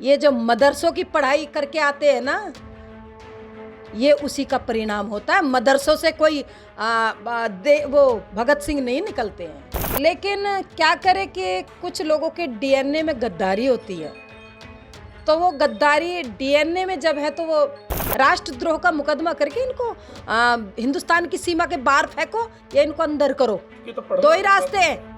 ये जो मदरसों की पढ़ाई करके आते हैं ना, ये उसी का परिणाम होता है। मदरसों से कोई वो भगत सिंह नहीं निकलते हैं। लेकिन क्या करें कि कुछ लोगों के डीएनए में गद्दारी होती है, तो वो गद्दारी डीएनए में जब है तो वो राष्ट्रद्रोह का मुकदमा करके इनको हिंदुस्तान की सीमा के बाहर फेंको या इनको अंदर करो। दो ही रास्ते हैं।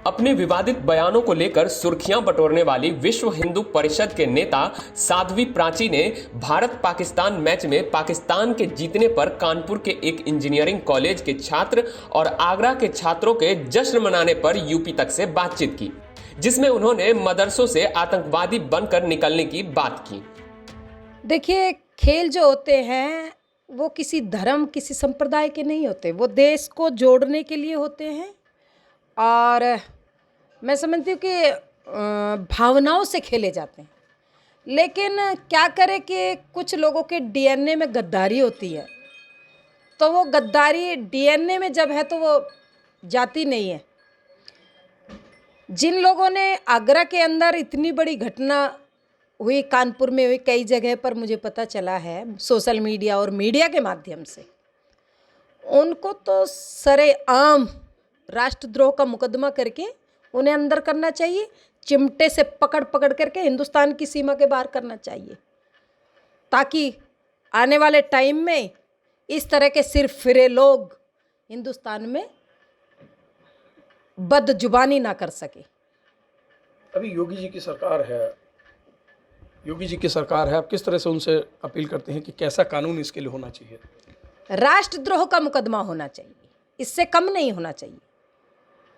अपने विवादित बयानों को लेकर सुर्खियां बटोरने वाली विश्व हिंदू परिषद के नेता साध्वी प्राची ने भारत पाकिस्तान मैच में पाकिस्तान के जीतने पर कानपुर के एक इंजीनियरिंग कॉलेज के छात्र और आगरा के छात्रों के जश्न मनाने पर यूपी तक से बातचीत की, जिसमें उन्होंने मदरसों से आतंकवादी बनकर निकलने की बात की। देखिए, खेल जो होते हैं वो किसी धर्म किसी संप्रदाय के नहीं होते, वो देश को जोड़ने के लिए होते हैं। और मैं समझती हूँ कि भावनाओं से खेले जाते हैं। लेकिन क्या करें कि कुछ लोगों के डीएनए में गद्दारी होती है, तो वो गद्दारी डीएनए में जब है तो वो जाती नहीं है। जिन लोगों ने आगरा के अंदर इतनी बड़ी घटना हुई, कानपुर में हुई, कई जगह पर मुझे पता चला है सोशल मीडिया और मीडिया के माध्यम से, उनको तो सरेआम राष्ट्रद्रोह का मुकदमा करके उन्हें अंदर करना चाहिए, चिमटे से पकड़ पकड़ करके हिंदुस्तान की सीमा के बाहर करना चाहिए, ताकि आने वाले टाइम में इस तरह के सिर्फ फिरे लोग हिंदुस्तान में बदजुबानी ना कर सके। अभी योगी जी की सरकार है, आप किस तरह से उनसे अपील करते हैं कि कैसा कानून इसके लिए होना चाहिए? राष्ट्रद्रोह का मुकदमा होना चाहिए, इससे कम नहीं होना चाहिए।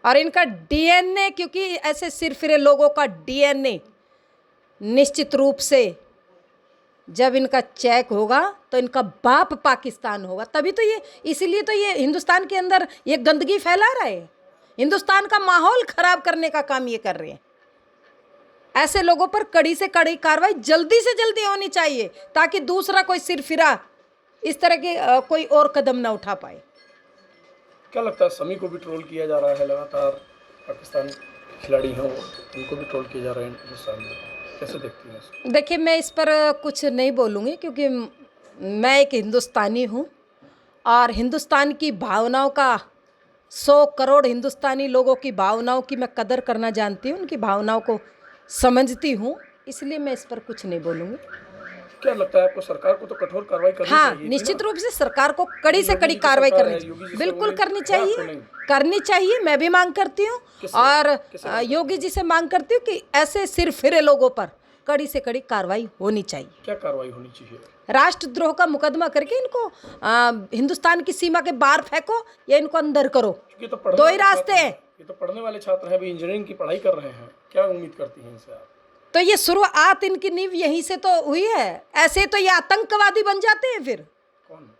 और इनका डीएनए, क्योंकि ऐसे सिरफिरे लोगों का डीएनए निश्चित रूप से जब इनका चेक होगा तो इनका बाप पाकिस्तान होगा, तभी तो ये, इसीलिए तो ये हिंदुस्तान के अंदर ये गंदगी फैला रहे हैं, हिंदुस्तान का माहौल खराब करने का काम ये कर रहे हैं। ऐसे लोगों पर कड़ी से कड़ी कार्रवाई जल्दी से जल्दी होनी चाहिए, ताकि दूसरा कोई सिरफिरा इस तरह के कोई और कदम ना उठा पाए। क्या लगता है, समी को भी ट्रोल किया जा रहा है लगातार, पाकिस्तान खिलाड़ी हैं उनको भी ट्रोल किया जा रहा है हिंदुस्तान में, कैसे देखती हैं इसको? देखिए, मैं इस पर कुछ नहीं बोलूँगी, क्योंकि मैं एक हिंदुस्तानी हूँ और हिंदुस्तान की भावनाओं का 100 करोड़ हिंदुस्तानी लोगों की भावनाओं की मैं कदर करना जानती हूँ, उनकी भावनाओं को समझती हूँ, इसलिए मैं इस पर कुछ नहीं बोलूँगी। क्या लगता है आपको, सरकार को तो कठोर कार्रवाई करनी चाहिए? हाँ, निश्चित रूप से सरकार को कड़ी से कड़ी कार्रवाई करनी चाहिए, बिल्कुल करनी चाहिए। मैं भी मांग करती हूँ और योगी जी से मांग करती हूँ कि ऐसे सिरफिरे लोगों पर कड़ी से कड़ी कार्रवाई होनी चाहिए। क्या कार्रवाई होनी चाहिए? राष्ट्रद्रोह का मुकदमा करके इनको हिंदुस्तान की सीमा के बाहर फेंको या इनको अंदर करो। दो ही रास्ते हैं। ये तो पढ़ने वाले छात्र हैं, अभी इंजीनियरिंग की पढ़ाई कर रहे हैं, क्या उम्मीद करती हैं इनसे आप? तो ये शुरुआत इनकी नींव यहीं से तो हुई है, ऐसे तो ये आतंकवादी बन जाते हैं फिर। कौन?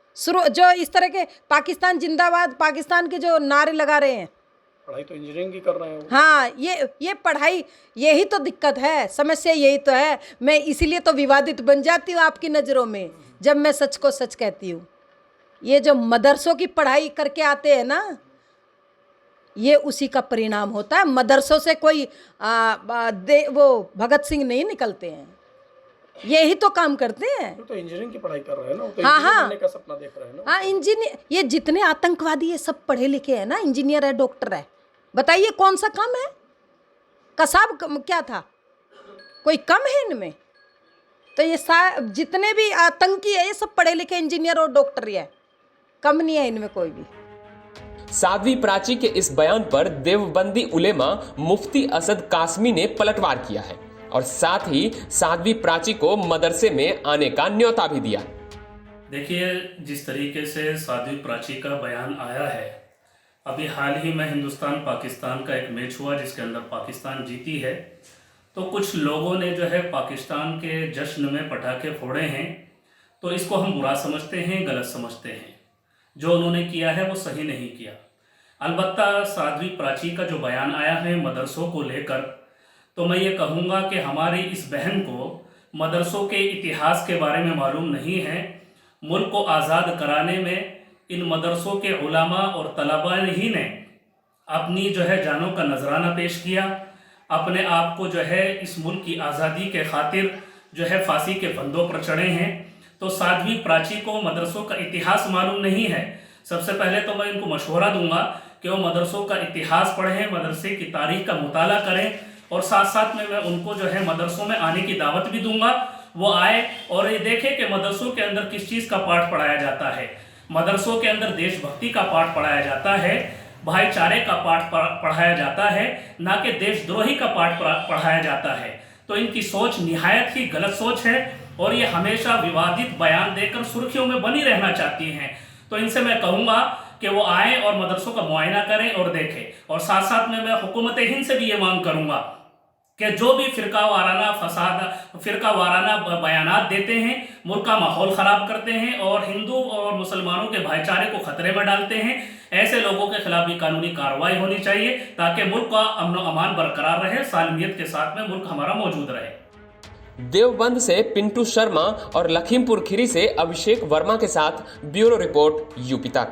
जो इस तरह के पाकिस्तान जिंदाबाद, पाकिस्तान के जो नारे लगा रहे हैं, पढ़ाई तो इंजीनियरिंग की कर रहे हैं। हाँ, ये पढ़ाई, यही तो दिक्कत है, समस्या यही तो है। मैं इसीलिए तो विवादित बन जाती हूँ आपकी नज़रों में, जब मैं सच को सच कहती हूँ। ये जो मदरसों की पढ़ाई करके आते हैं ना, ये उसी का परिणाम होता है। मदरसों से कोई वो भगत सिंह नहीं निकलते हैं, यही तो काम करते हैं। तो इंजीनियरिंग की पढ़ाई कर रहे हैं ना, तो हाँ, इंजीनियर बनने का सपना देख रहे हैं ना। हाँ, इंजीनियर, ये जितने आतंकवादी है सब पढ़े लिखे हैं ना, इंजीनियर है, डॉक्टर है, बताइए कौन सा कम है? कसाब क्या था, कोई कम है इनमें? तो ये जितने भी आतंकी है ये सब पढ़े लिखे इंजीनियर और डॉक्टर ही है, कम नहीं है इनमें कोई भी। साध्वी प्राची के इस बयान पर देवबंदी उलेमा मुफ्ती असद कासमी ने पलटवार किया है और साथ ही साध्वी प्राची को मदरसे में आने का न्योता भी दिया। देखिए, जिस तरीके से साध्वी प्राची का बयान आया है, अभी हाल ही में हिंदुस्तान पाकिस्तान का एक मैच हुआ जिसके अंदर पाकिस्तान जीती है, तो कुछ लोगों ने जो है पाकिस्तान के जश्न में पटाखे फोड़े हैं, तो इसको हम बुरा समझते हैं, गलत समझते हैं। जो उन्होंने किया है वो सही नहीं किया। अलबत्ता साध्वी प्राची का जो बयान आया है मदरसों को लेकर, तो मैं ये कहूँगा कि हमारी इस बहन को मदरसों के इतिहास के बारे में मालूम नहीं है। मुल्क को आज़ाद कराने में इन मदरसों के उलमा और तलबा ही ने अपनी जो है जानों का नजराना पेश किया। अपने आप को जो है इस मुल्क की आज़ादी के खातिर जो है फांसी के फंदों पर चढ़े हैं। तो साध्वी प्राची को मदरसों का इतिहास मालूम नहीं है। सबसे पहले तो मैं इनको मशवरा दूंगा कि वो मदरसों का इतिहास पढ़ें, मदरसे की तारीख का मुताला करें, और साथ साथ में मैं उनको जो है मदरसों में आने की दावत भी दूंगा। वो आए और ये देखें कि मदरसों के अंदर किस चीज़ का पाठ पढ़ाया जाता है। मदरसों के अंदर देशभक्ति का पाठ पढ़ाया जाता है, भाईचारे का पाठ पढ़ाया जाता है, ना कि देशद्रोही का पाठ पढ़ाया जाता है। तो इनकी सोच निहायत ही गलत सोच है और ये हमेशा विवादित बयान देकर सुर्खियों में बनी रहना चाहती हैं। तो इनसे मैं कहूँगा कि वो आए और मदरसों का मुआयना करें और देखें। और साथ साथ में मैं हुकूमत हिंद से भी ये मांग करूँगा कि जो भी फिरका वाराना बयानात देते हैं, मुल्क का माहौल ख़राब करते हैं और हिंदू और मुसलमानों के भाईचारे को ख़तरे में डालते हैं, ऐसे लोगों के खिलाफ भी कानूनी कार्रवाई होनी चाहिए ताकि मुल्क का अमन व अमान बरकरार रहे, सालमियत के साथ में मुल्क हमारा मौजूद रहे। देवबंद से पिंटू शर्मा और लखीमपुर खीरी से अभिषेक वर्मा के साथ ब्यूरो रिपोर्ट यूपी तक।